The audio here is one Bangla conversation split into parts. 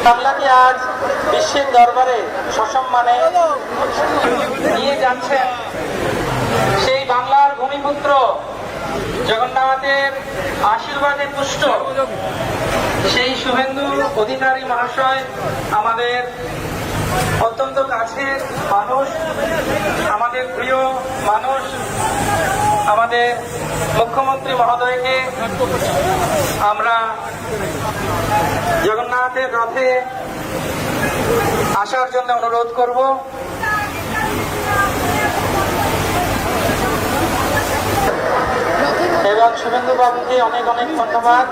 বাংলাকে আজ বিশ্বের দরবারে সসম্মানে নিয়ে যাচ্ছেন সেই বাংলার ভূমিপুত্র জগন্নাথের আশীর্বাদে পুষ্ট সেই শুভেন্দু অধিকারী মহাশয়, আমাদের অত্যন্ত কাছের মানুষ, আমাদের প্রিয় মানুষ, আমাদের মুখ্যমন্ত্রী মহোদয়কে আমরা জগন্নাথের রথে আসার জন্য অনুরোধ করব। এবং শুভেন্দু বাবুকে অনেক অনেক ধন্যবাদ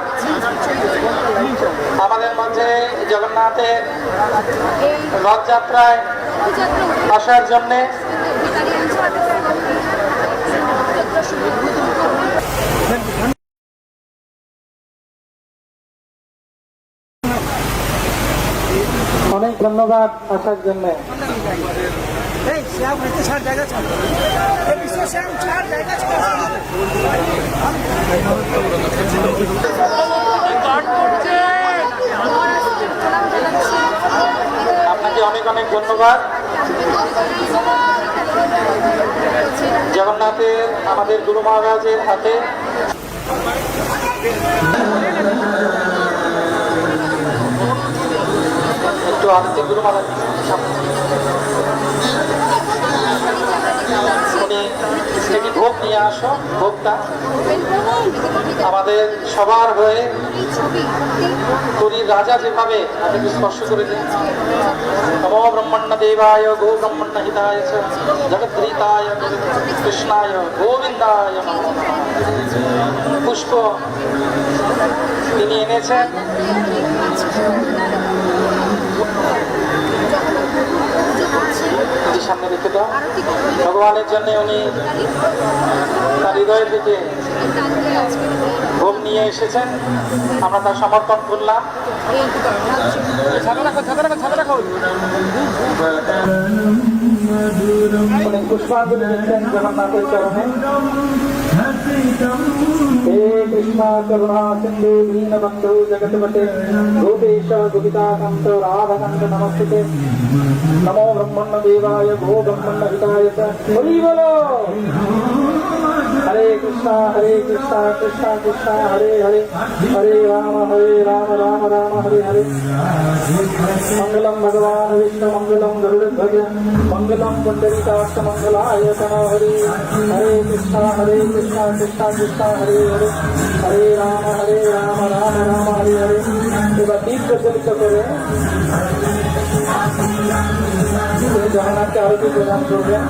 আমাদের মাঝে জগন্নাথের রথযাত্রায় আসার জন্যে। অনেক ধন্যবাদ আসার জন্য। আপনাকে অনেক অনেক ধন্যবাদ। জগন্নাথের আমাদের গুরু মহারাজের হাতে একটু আরতি গুরু মহারাজ উনি একটি ভোগ নিয়ে আসো। ভোগটা আমাদের সবার হয়ে পুরীর রাজা যেভাবে আমাকে স্পর্শ করে দিন। নমো ব্রহ্মণ্য দেবায় গো ব্রহ্মণ্য হিতায় জগদ্রীতায় কৃষ্ণায় গোবিন্দায় নমঃ। পুষ্প তিনি এনেছেন। সামনে রেখে দাও। ভগবানের জন্য উনি তার হৃদয় থেকে ভোগ নিয়ে এসেছেন, আমরা তার সমর্পণ করলাম। পুষ্পাঞ্জলি দিচ্ছেন জগন্নাথের চরণে। हे कृष्णा करुणा सिंधु दीनबंधु जगतपते गोपेश गोपिकाकांत राधाकांत नमस्ते। नमो ब्रह्मण्य देवाय भो ब्रह्मण्य हिताय हरि बोलो। हरे कृष्णा कृष्णा कृष्णा हरे हरे हरे राम राम राम हरे हरे। मंगलम भगवान विष्णु मंगलम गरुड़ध्वज मंगलम पुंडरीकाक्ष मंगलाय तनो हरि। हरे कृष्णा कृष्णा कृष्णा हरे हरे हरे राम राम हरे हरे। এবার দীপ প্রজ্বলিত করে জগন্নাথকে আরতি প্রদান করবেন।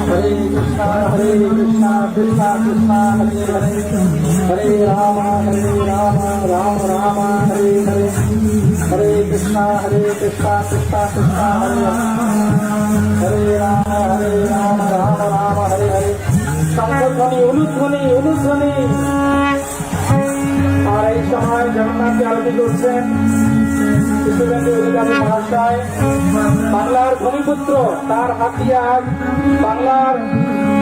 हरे कृष्णा कृष्णा कृष्णा हरे हरे हरे राम राम राम हरे हरे हरे कृष्णा कृष्णा कृष्णा हरे हरे राम राम हरे हरे। শঙ্খধ্বনি উলুধ্বনি। আর এই সময় জগন্নাথকে আরতি করছেন শুভেন্দু অধিকারী মহাশয়, বাংলার ভূমিপুত্র। তার হাত দিয়ে আজ বাংলার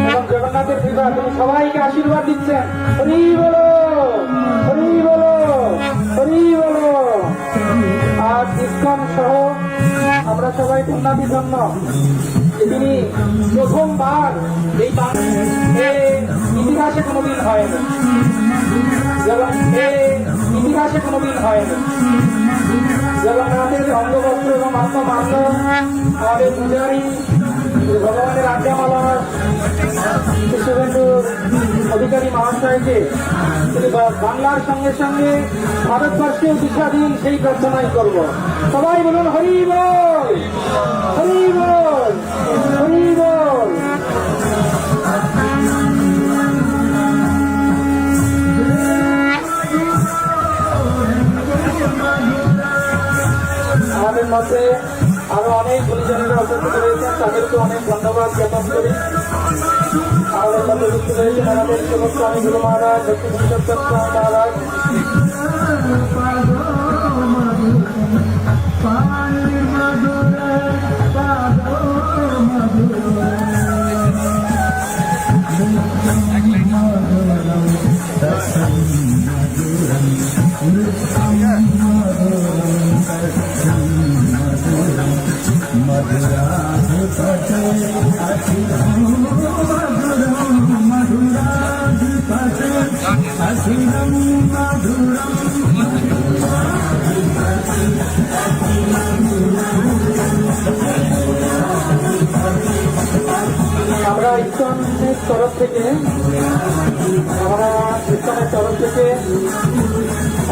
এবং জগন্নাথের কৃপা তিনি সবাইকে আশীর্বাদ দিচ্ছেন। হরি বলো হরি বলো হরি বলো। আজ ইস্কন সহ আমরা সবাই পুণ্যাতি জন্য তিনি প্রথমবার এই ইতিহাসে কোনোদিন হয়নি, ইতিহাসে কোনোদিন হয়নি। জগন্নাথের অঙ্গবস্ত্র এবং আত্মমান্য আমাদের পূজারী ভগবানের আজ্ঞামালা শুভেন্দু অধিকারী মহাশয়কে তিনি বাংলার সঙ্গে সঙ্গে ভারতবর্ষেও দিশা দিন, সেই প্রার্থনাই করব। সবাই বলুন হরি বল হরি বল হরি বল। আমাদের মধ্যে আরো অনেক গুণীজনেরা উপস্থিত রয়েছেন, তাদেরকে অনেক ধন্যবাদ জ্ঞাপন করি। আমাদের মধ্যে উপস্থিত রয়েছেন আমাদের শিবস্বামী গুরু মহারাজ, লক্ষ্মী পুরুষোত্তম স্বামী মহারাজ। আমরা ইস্কনের তরফ থেকে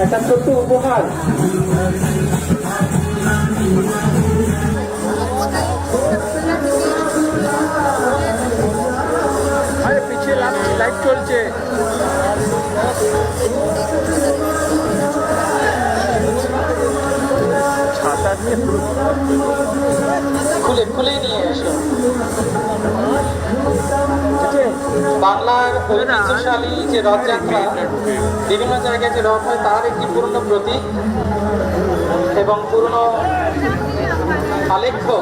একটা ছোট্ট উপহার পিছিয়ে লাইট চলছে। খুলে নিয়ে এসো। বাংলার ঐতিহ্যশালী যে রথযাত্রা, বিভিন্ন জায়গায় যে রথ হয় তার একটি পুরনো প্রতীক এবং পুরনো আলেখ্য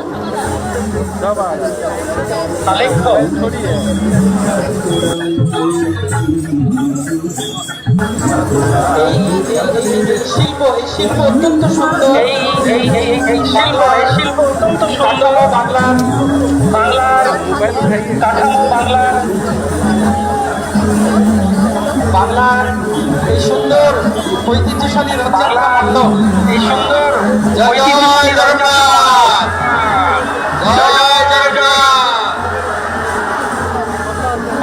এই শিল্প অত্যন্ত সুন্দর। এই শিল্প অত্যন্ত সুন্দর। বাংলার কাঠামো, বাংলার এই সুন্দর ঐতিহ্যশালী রথযাত্রা মণ্ডপ, এই সুন্দর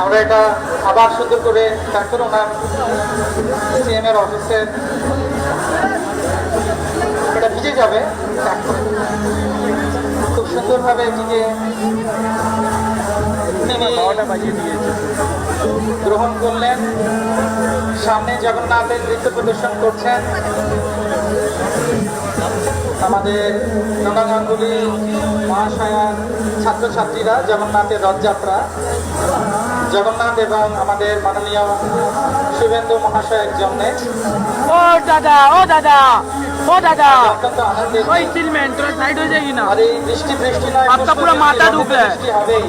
আমরা এটা আবার সুন্দর করে তারপর ওনার সিএম এর অফিসের এটা ভিজে যাবে, খুব সুন্দরভাবে এটিকে গ্রহণ করলেন। সামনে জগন্নাথের নৃত্য প্রদর্শন করছেন আমাদের নগা গাঙ্গুলি মহাশয়ার ছাত্রছাত্রীরা। জগন্নাথের রথযাত্রা, জগন্নাথ এবং আমাদের মাননীয় শুভেন্দু মহাশয়ের জন্য অত্যন্ত আনন্দের। আর এই বৃষ্টি নয়, বৃষ্টি হবেই।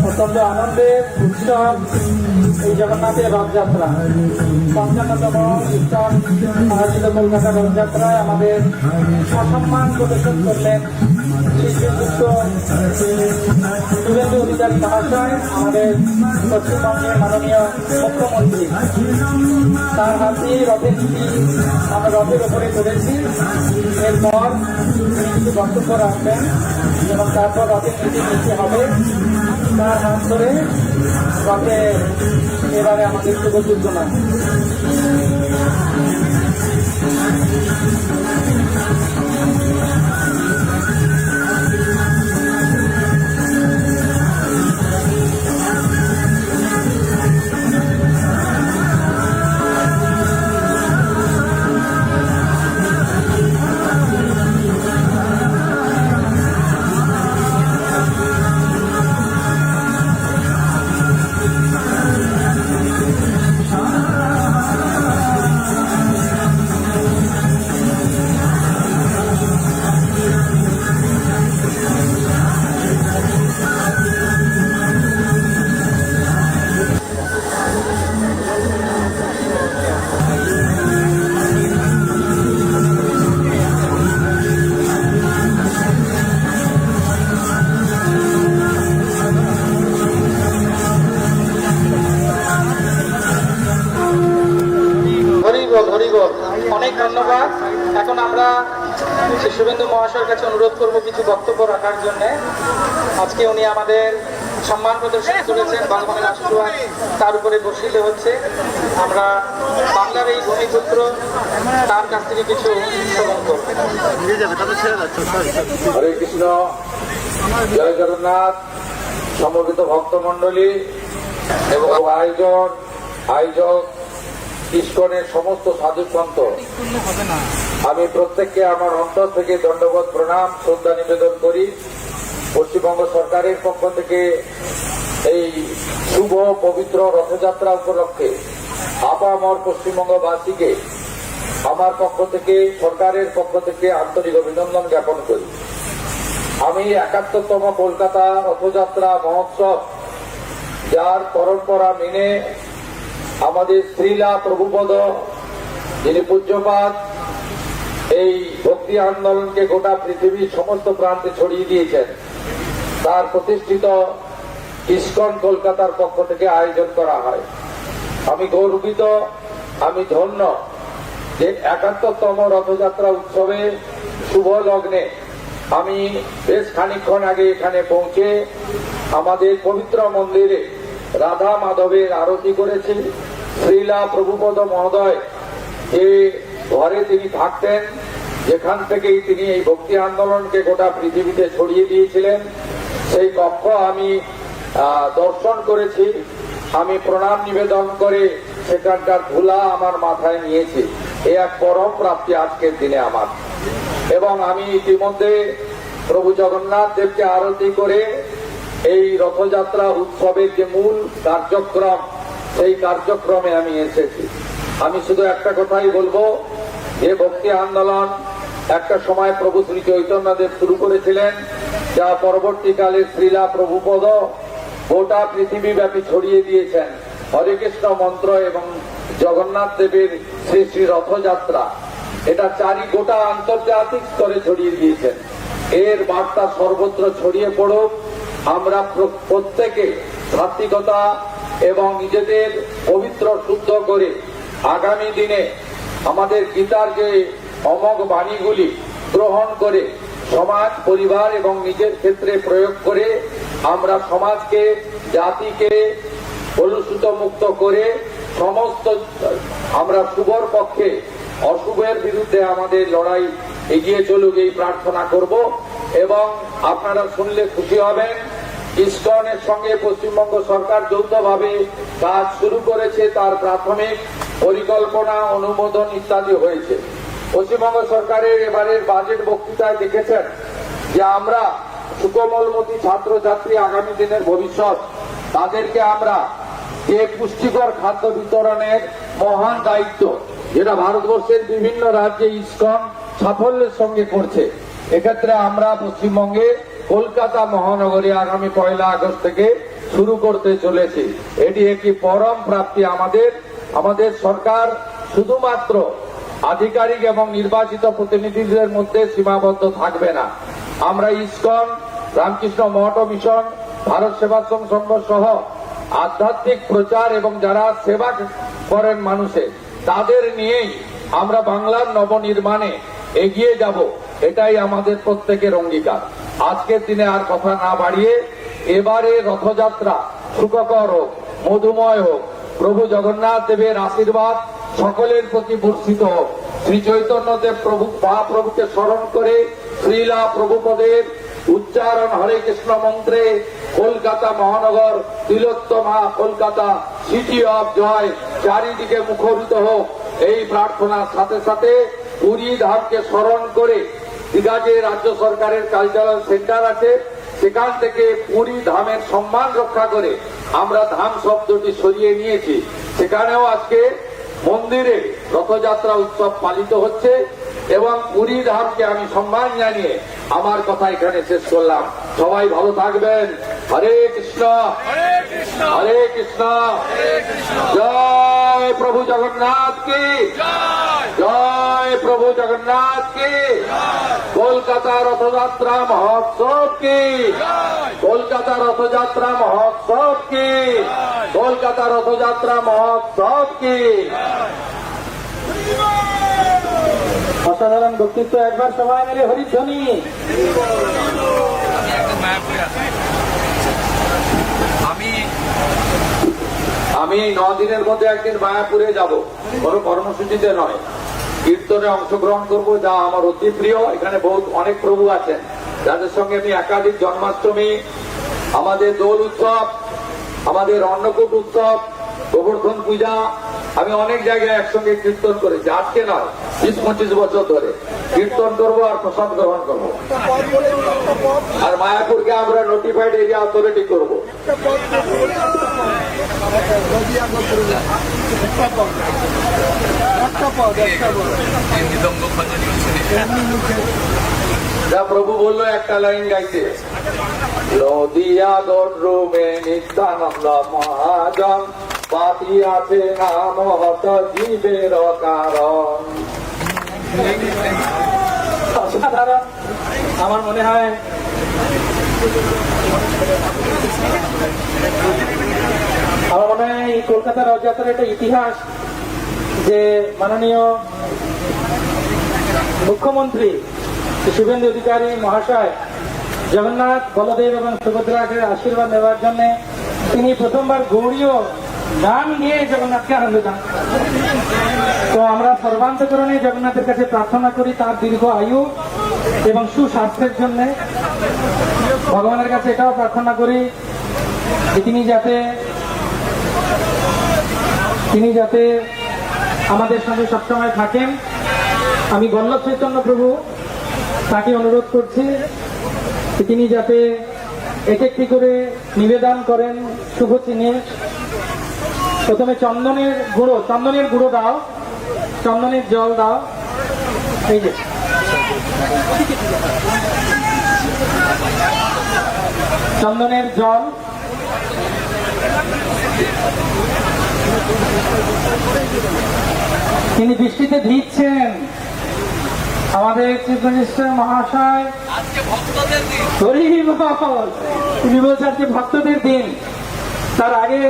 অত্যন্ত আনন্দের উৎসব এই জগন্নাথের রথযাত্রা। ৫৫তম উৎসব আয়োজিত কলকাতা রথযাত্রায় আমাদের অসম্মান প্রদর্শন করলেন শ্রীযুক্ত শুভেন্দু অধিকারী মহাশয়, আমাদের পশ্চিমবঙ্গের মাননীয় মুখ্যমন্ত্রী। তার হাত দিয়ে রথের নীতি আমরা রথের ওপরে চলেছি। এরপর কিছু বক্তব্য রাখবেন এবং তারপর রথের নীতি হবে। তার হাত ধরে রথে এবারে আমাদের শুভ সূচনা। অনেক ধন্যবাদ। এখন আমরা শুভেন্দু মহাশয়ের কাছে অনুরোধ করব কিছু বক্তব্য রাখার জন্য। আজকে উনি আমাদের সম্মান প্রদর্শন করেছেন ভগবানের আশীর্বাদ তার উপরে বর্ষিত হচ্ছে। আমরা বাংলার এই ভূমিপুত্র তার কাছ থেকে কিছু শ্রবণ করব। হরে কৃষ্ণ, জয় জগন্নাথ। সমবেত ভক্তমণ্ডলী এবং আয়োজক ইস্কনের সমস্ত সাধু সন্ত, আমি প্রত্যেককে আমার অন্তর থেকে দণ্ডবোধ প্রণাম শ্রদ্ধা নিবেদন করি। পশ্চিমবঙ্গ সরকারের পক্ষ থেকে এই শুভ পবিত্র রথযাত্রা উপলক্ষে আপামর পশ্চিমবঙ্গবাসীকে আমার পক্ষ থেকে, সরকারের পক্ষ থেকে আন্তরিক অভিনন্দন জ্ঞাপন করি। আমি ৭১তম কলকাতা রথযাত্রা মহোৎসব, যার পরম্পরা মেনে আমাদের শ্রীলা প্রভুপদ, যিনি পূজ্যপাদ, এই ভক্তি আন্দোলনকে গোটা পৃথিবীর সমস্ত প্রান্তে ছড়িয়ে দিয়েছেন, তার প্রতিষ্ঠিত ইস্কন কলকাতার পক্ষ থেকে আয়োজন করা হয়। আমি গর্বিত, আমি ধন্য যে ৭১তম রথযাত্রা উৎসবে শুভ লগ্নে আমি বেশ খানিকক্ষণ আগে এখানে পৌঁছে আমাদের পবিত্র মন্দিরে রাধা মাধবের আরতি করেছি। শ্রীলা প্রভুপদ মহোদয় যে ঘরে তিনি থাকতেন, যেখান থেকেই তিনি এই ভক্তি আন্দোলনকে গোটা পৃথিবীতে ছড়িয়ে দিয়েছিলেন, সেই কক্ষ আমি দর্শন করেছি। আমি প্রণাম নিবেদন করে সেখানকার ধুলা আমার মাথায় নিয়েছি। এ এক পরম প্রাপ্তি আজকের দিনে আমার। এবং আমি ইতিমধ্যে প্রভু জগন্নাথ দেবকে আরতি করে এই রথযাত্রা উৎসবের যে মূল কার্যক্রম, সেই কার্যক্রমে আমি এসেছি। আমি শুধু একটা কথাই বলবো, যে ভক্তি আন্দোলন একটা সময় প্রভু শ্রী চৈতন্যদেব শুরু করেছিলেন, যা পরবর্তীকালে শ্রীলা প্রভুপদ গোটা পৃথিবী ব্যাপী ছড়িয়ে দিয়েছেন। হরে কৃষ্ণ মন্ত্র এবং জগন্নাথ দেবের শ্রী শ্রী রথযাত্রা, এটা গোটা আন্তর্জাতিক স্তরে ছড়িয়ে দিয়েছেন। এর বার্তা সর্বত্র ছড়িয়ে পড়ুক। আমরা প্রত্যেকে সাত্বিকতা এবং নিজেদের পবিত্র শুদ্ধ করে আগামী দিনে আমাদের গীতার যে অমোঘ বাণীগুলি গ্রহণ করে সমাজ, পরিবার এবং নিজের ক্ষেত্রে প্রয়োগ করে আমরা সমাজকে, জাতিকে কলুষিত মুক্ত করে সমস্ত আমরা শুভর পক্ষে, অশুভের বিরুদ্ধে আমাদের লড়াই এগিয়ে চলুক, এই প্রার্থনা করব। এবং আপনারা শুনলে খুশি হবেন, ইসকনের সঙ্গে পশ্চিমবঙ্গ সরকার যৌথভাবে কাজ শুরু করেছে। তার প্রাথমিক পরিকল্পনা, অনুমোদন ইত্যাদি হয়েছে। পশ্চিমবঙ্গ সরকারের এবারের বাজেট বক্তৃতায় দেখেছেন যে আমরা সুকোমলমতি ছাত্রছাত্রী, আগামী দিনের ভবিষ্যৎ, তাদেরকে আমরা যে পুষ্টিকর খাদ্য বিতরণের মহান দায়িত্ব, যেটা ভারতবর্ষের বিভিন্ন রাজ্যে ইসকন সাফল্যের সঙ্গে করছে, এক্ষেত্রে আমরা পশ্চিমবঙ্গে কলকাতা মহানগরে আগামী ১ আগস্ট থেকে শুরু করতে চলেছি। এটি একটি পরম প্রাপ্তি আমাদের। আমাদের সরকার শুধুমাত্র আধিকারিক এবং নির্বাচিত প্রতিনিধিদের মধ্যে সীমাবদ্ধ থাকবে না। আমরা ইসকন, রামকৃষ্ণ মঠ মিশন, ভারত সেবাশ্রম সংঘ সহ আধ্যাত্মিক প্রচার এবং যারা সেবা করেন মানুষের, তাদের নিয়েই আমরা বাংলার নবনির্মাণে এগিয়ে যাব। এটাই আমাদের প্রত্যেকের অঙ্গীকার। আজকের দিনে আর কথা না বাড়িয়ে এবারে রথযাত্রা সুখকর হোক, মধুময় হোক। প্রভু জগন্নাথ দেবের আশীর্বাদ সকলের প্রতি বর্ষিত হোক। শ্রী চৈতন্যদেব প্রভু মহাপ্রভুকে স্মরণ করে শ্রীলা প্রভুপদের উচ্চারণ হরে কৃষ্ণ মন্ত্রে কলকাতা মহানগর, তিলোত্তমা কলকাতা, সিটি অফ জয় চারিদিকে মুখরিত হোক। এই প্রার্থনার সাথে সাথে পুরী ধামকে স্মরণ করে দীঘাতে রাজ্য সরকারের কালচারাল সেন্টার আছে, সেখান থেকে পুরী ধামের সম্মান রক্ষা করে আমরা ধাম শব্দটি সরিয়ে নিয়েছি। সেখানেও আজকে মন্দিরে রথযাত্রা উৎসব পালিত হচ্ছে এবং পুরী ধামকে আমি সম্মান জানিয়ে আমার কথা এখানে শেষ করলাম। সবাই ভালো থাকবেন। হরে কৃষ্ণ, হরে কৃষ্ণ। জয় প্রভু জগন্নাথ কি জয়, প্রভু জগন্নাথ কি। কলকাতা রথযাত্রা মহোৎসব কি, কলকাতা রথযাত্রা মহোৎসব কি, কলকাতা রথযাত্রা মহোৎসব কি। অসাধারণ ব্যক্তিত্ব। একবার সবাই মিলে হরিধ্বনি। আমি 9 দিনের মধ্যে একদিন মায়াপুরে যাব, কোনো কর্মসূচিতে নয়, কীর্তনে অংশগ্রহণ করব, যা আমার অতি প্রিয়। এখানে অনেক প্রভু আছেন যাদের সঙ্গে আমি একাধিক জন্মাষ্টমী, আমাদের দোল উৎসব, আমাদের অন্নকূট উৎসব, গোবর্ধন পূজা, আমি অনেক জায়গায় একসঙ্গে কীর্তন করেছি। আজকে নয়, 20-25 বছর ধরে কীর্তন করবো আর প্রসাদ গ্রহণ করবো। আর মায়াপুরকে আমরা নোটিফাইড এরিয়া অথরিটি করবো। যা প্রভু বললো একটা লাইন গাইতে, নদিয়া গরুমে নিত্যানন্দ মহাজন পাঠিয়াছে নাম হত জীবের কারণ। অসাধারণ। আমার মনে হয় এই কলকাতা রথযাত্রার একটা ইতিহাস, যে মাননীয় মুখ্যমন্ত্রী শুভেন্দু অধিকারী মহাশয় জগন্নাথ, বলদেব এবং সুভদ্রাকে আশীর্বাদ নেওয়ার জন্য তিনি প্রথমবার গৌড়ীয় গান গিয়ে জগন্নাথকে আনন্দ দান। তো আমরা সর্বান্তকরণে জগন্নাথের কাছে প্রার্থনা করি তার দীর্ঘ আয়ু এবং সুস্বাস্থ্যের জন্য। ভগবানের কাছে এটাও প্রার্থনা করি যে তিনি যাতে আমাদের সঙ্গে সবসময় থাকেন। আমি বল্লভ চৈতন্য প্রভু তাকে অনুরোধ করছি তিনি যাতে এক একটি করে নিবেদন করেন শুভ চিহ্নে। প্রথমে চন্দনের গুঁড়ো দাও, চন্দনের জল দাও, এই যে চন্দনের জল, তিনি বৃষ্টিতে ভিজছেন। আমাদের চিফ মিনিস্টার মহাশয় তিনি বলছেন আজকে ভক্তদের দিন। তার আগে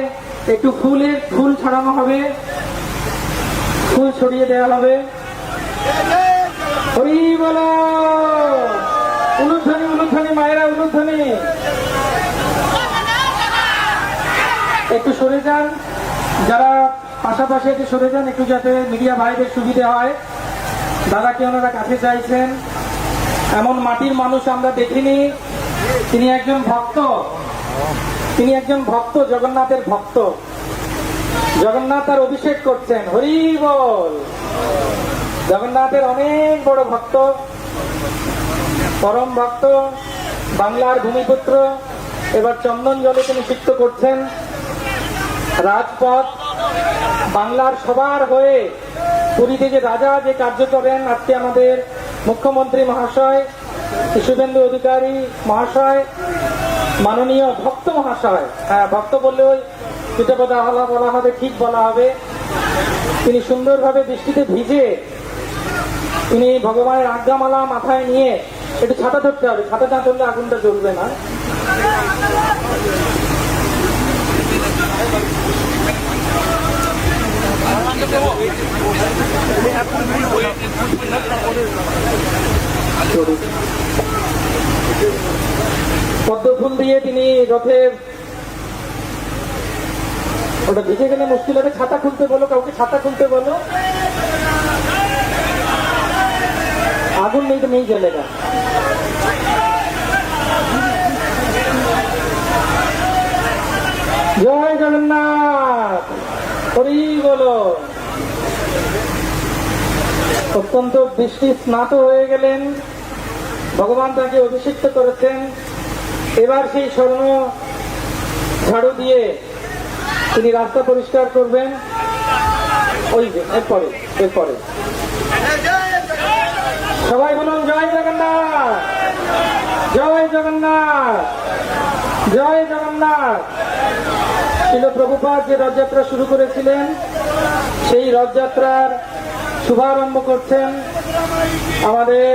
একটু ফুল ছড়ানো হবে, ফুল ছড়িয়ে দেওয়া হবে। হরি বল, উলুধ্বনি উলুধ্বনি, মায়েরা উলুধ্বনি। একটু সরে যান, যারা পাশাপাশি একটু সরে যান, একটু যাতে মিডিয়া ভাইদের সুবিধে হয়। দাদাকে ওনারা কাছে চাইছেন। এমন মাটির মানুষ আমরা দেখিনি। তিনি একজন ভক্ত, জগন্নাথের ভক্ত। জগন্নাথ তার অভিষেক করছেন। হরি বল। জগন্নাথের অনেক বড় ভক্ত, পরম ভক্ত, বাংলার ভূমিপুত্র। এবার চন্দন জলে তিনি সিক্ত করছেন। রাজপথ বাংলার সবার হয়ে পুরীতে যে রাজা যে কার্য করেন, আজকে আমাদের মুখ্যমন্ত্রী মহাশয় শুভেন্দু অধিকারী মহাশয়, মাননীয় ভক্ত মহাশয়, হ্যাঁ ভক্ত বললেও যেটা বলা হবে ঠিক বলা হবে, তিনি সুন্দরভাবে বৃষ্টিতে ভিজে তিনি ভগবানের আজ্ঞামালা মাথায় নিয়ে, একটু ছাতা ধরতে হবে, ছাতা না ধরলে আগুনটা জ্বলবে না। পদ্মফুল দিয়ে তিনি রথের, ওটা ভিজে গেলে মুশকিল হবে। ছাতা খুলতে বলো, কাউকে ছাতা খুলতে বলো। আগুন নেই তো নেই জ্বলেগা। জয় জগন্নাথ, হরি বলো। অত্যন্ত বৃষ্টি স্নাত হয়ে গেলেন, ভগবান তাকে অভিষিক্ত করেছেন। এবার সেই স্বর্ণ ঝাড়ু দিয়ে তিনি রাস্তা পরিষ্কার করবেন। ওই এরপরে সবাই বলুন জয় জগন্নাথ, জয় জগন্নাথ, জয় জগন্নাথ। ছিল প্রভুপাদ যে রথযাত্রা শুরু করেছিলেন, সেই রথযাত্রার শুভারম্ভ করছেন আমাদের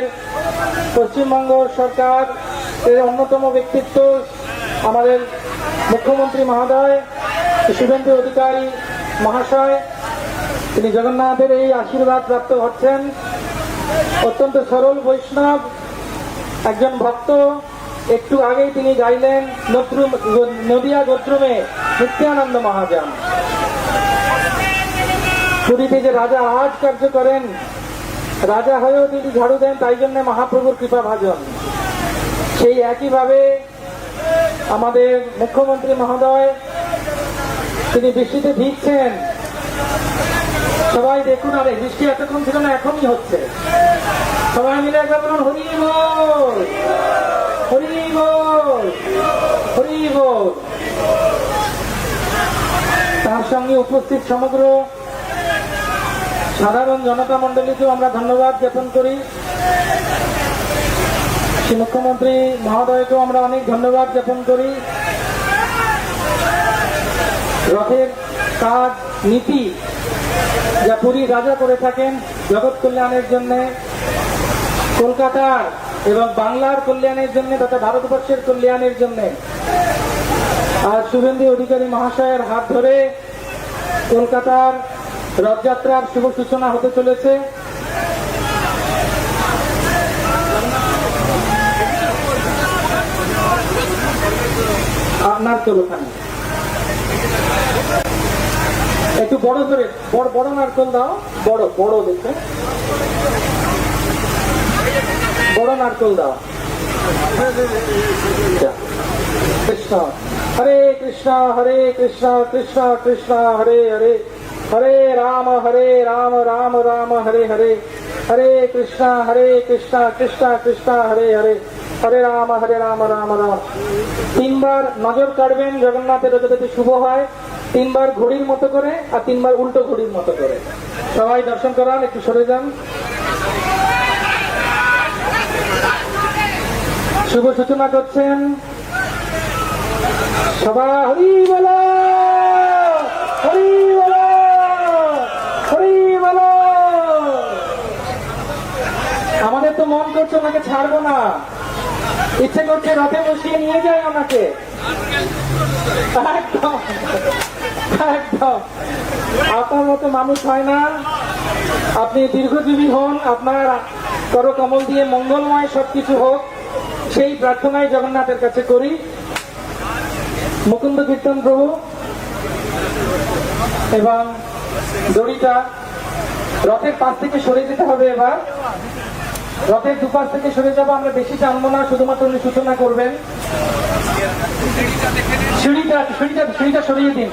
পশ্চিমবঙ্গ সরকার এর অন্যতম ব্যক্তিত্ব আমাদের মুখ্যমন্ত্রী মহোদয় শুভেন্দু অধিকারী মহাশয়। তিনি জগন্নাথের এই আশীর্বাদ প্রাপ্ত হচ্ছেন। অত্যন্ত সরল বৈষ্ণব, একজন ভক্ত। একটু আগেই তিনি গাইলেন নদিয়া গোত্রমে নিত্যানন্দ মহাজন। পুরীতে যে রাজা আজ কার্য করেন, রাজা হয়েও তিনি ঝাড়ু দেন, তাই জন্য মহাপ্রভুর কৃপা ভাজন। সেই একইভাবে আমাদের মুখ্যমন্ত্রী মহোদয় তিনি বৃষ্টিতে ভিজছেন। সবাই দেখুন, আরে বৃষ্টি এতক্ষণ ছিল না, এখনই হচ্ছে। সবাই মিলে একবার বলুন হরি বল, হরি বল, হরি বল। তার সঙ্গে উপস্থিত সমগ্র সাধারণ জনতা মন্ডলীকেও আমরা ধন্যবাদ জ্ঞাপন করি। শ্রী মুখ্যমন্ত্রী মহোদয়কেও আমরা অনেক ধন্যবাদ জ্ঞাপন করি। রথের কাজ নীতি যা পুরী রাজা করে থাকেন জগৎ কল্যাণের জন্য, কলকাতার এবং বাংলার কল্যাণের জন্য তথা ভারতবর্ষের কল্যাণের জন্য। আর শুভেন্দু অধিকারী মহাশয়ের হাত ধরে কলকাতার রথযাত্রার শুভ সূচনা হতে চলেছে। আপনার তো ওখানে একটু বড় করে বড় নারকেল দাও, বড় বড় দেখে বড় নারকেল দাও। কৃষ্ণ হরে কৃষ্ণ হরে কৃষ্ণ কৃষ্ণ কৃষ্ণ হরে হরে, হরে রাম রাম রাম হরে হরে, হরে কৃষ্ণ কৃষ্ণ কৃষ্ণ হরে হরে, হরে রাম রাম রাম। তিনবার নজর কাটবেন, জগন্নাথের রথ যাতে শুভ হয়। তিনবার ঘড়ির মতো করে আর তিনবার উল্টো ঘড়ির মতো করে। সবাই দর্শন করান, একটু সরে যান। শুভ সূচনা করছেন সবাই। হরি বলো, হরি বলো, হরি বলো। আমাদের তো মন করছে ওনাকে ছাড়বো না, ইচ্ছে করছে রথে বসিয়ে নিয়ে যায় ওনাকে। একদম একদম আপনার মতো মানুষ হয় না। আপনি দীর্ঘজীবী হন, আপনার করকমল দিয়ে মঙ্গলময় সবকিছু হোক, সেই প্রার্থনাই জগন্নাথের কাছে করি। মুকুন্দ কীর্তন প্রভু এবং দড়িটা রথের পাশ থেকে সরে যেতে হবে। এবার রথের দুপাশ থেকে সরে যাবো, আমরা বেশি টানবো না, শুধুমাত্র উনি সূচনা করবেন। সিঁড়িটা সরিয়ে দিন,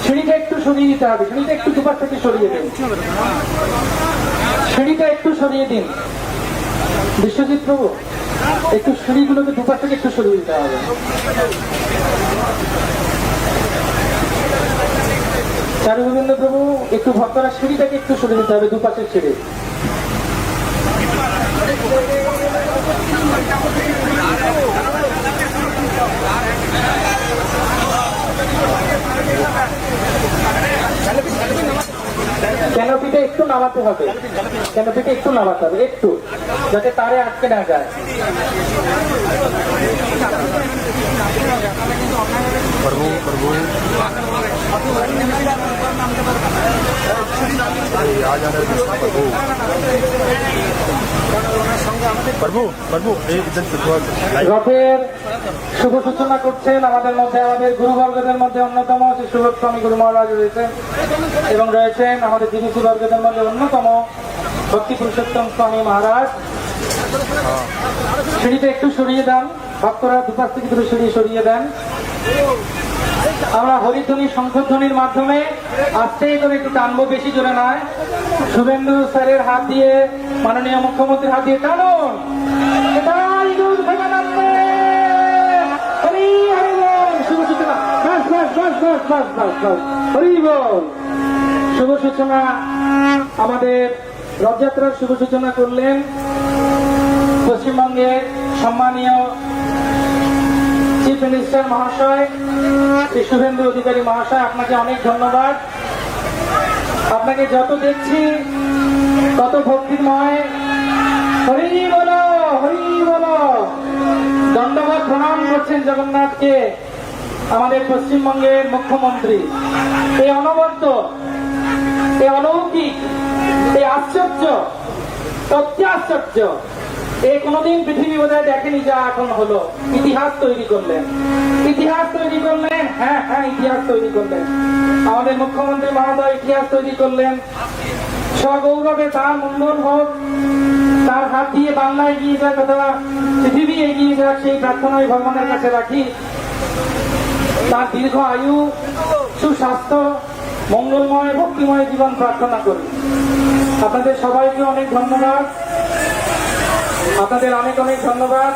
সিঁড়িটা একটু সরিয়ে দিতে হবে, সিঁড়িটা একটু দুপাশ থেকে সরিয়ে দিন, সিঁড়িটা একটু সরিয়ে দিন। বিশ্বজিৎ প্রভু একটু সিঁড়িগুলোকে দুপাশ থেকে একটু সরিয়ে দিতে হবে। চারু গোবিন্দ প্রভু একটু ভক্তরা সিঁড়িটাকে একটু সরিয়ে দিতে হবে, দুপাশের সিঁড়ি। ক্যানোপিটা একটু নামাতে হবে, ক্যানোপিটা একটু নামাতে হবে, একটু, যাতে তারে আটকে না যায়। রথের শুভ সূচনা করছেন আমাদের মধ্যে, আমাদের গুরুবর্গদের মধ্যে অন্যতম শ্রী সুবোধ স্বামী গুরু মহারাজ রয়েছেন এবং রয়েছেন আমাদের দিনীশী বর্গদের মধ্যে অন্যতম ভক্তি পুরুষোত্তম স্বামী মহারাজ। সিঁড়িটা একটু সরিয়ে দেন, ভক্তরা দুপাশ থেকে দুটো সিঁড়ি সরিয়ে দেন। আমরা হরিধ্বনি শঙ্খধ্বনির মাধ্যমে আস্তে করে একটু টানবো, বেশি জোরে নয়। শুভেন্দু স্যারের হাত দিয়ে, মাননীয় মুখ্যমন্ত্রীর হাত দিয়ে টানুন। শুভ সূচনা, হরি বল। শুভ সূচনা, আমাদের রথযাত্রার শুভ সূচনা করলেন পশ্চিমবঙ্গের সম্মানীয় চিফ মিনিস্টার মহাশয় শ্রী শুভেন্দু অধিকারী মহাশয়। আপনাকে অনেক ধন্যবাদ। আপনাকে যত দেখছি তত ভক্তিময়। হরি বলো, হরি বলো। দণ্ডবত প্রণাম করছেন জগন্নাথকে আমাদের পশ্চিমবঙ্গের মুখ্যমন্ত্রী। এই অনবদ্য, এই অলৌকিক, এই আশ্চর্য, অত্যাশ্চর্য এই কোনোদিন পৃথিবী বোধহয় দেখেনি যা এখন হলো। ইতিহাস তৈরি করলেন, ইতিহাস তৈরি করলেন, হ্যাঁ হ্যাঁ ইতিহাস তৈরি করলেন। আমাদের মুখ্যমন্ত্রী মহোদয় ইতিহাস তৈরি করলেন। সগৌরবে তার মঙ্গল হোক, তার হাত দিয়ে বাংলা এগিয়ে যায় তথা পৃথিবী এগিয়ে যাক, সেই প্রার্থনায় ভগবানের কাছে রাখি। তার দীর্ঘ আয়ু, সুস্বাস্থ্য, মঙ্গলময় ভক্তিময় জীবন প্রার্থনা করি। আপনাদের সবাইকে অনেক ধন্যবাদ, আপনাদের অনেক অনেক ধন্যবাদ।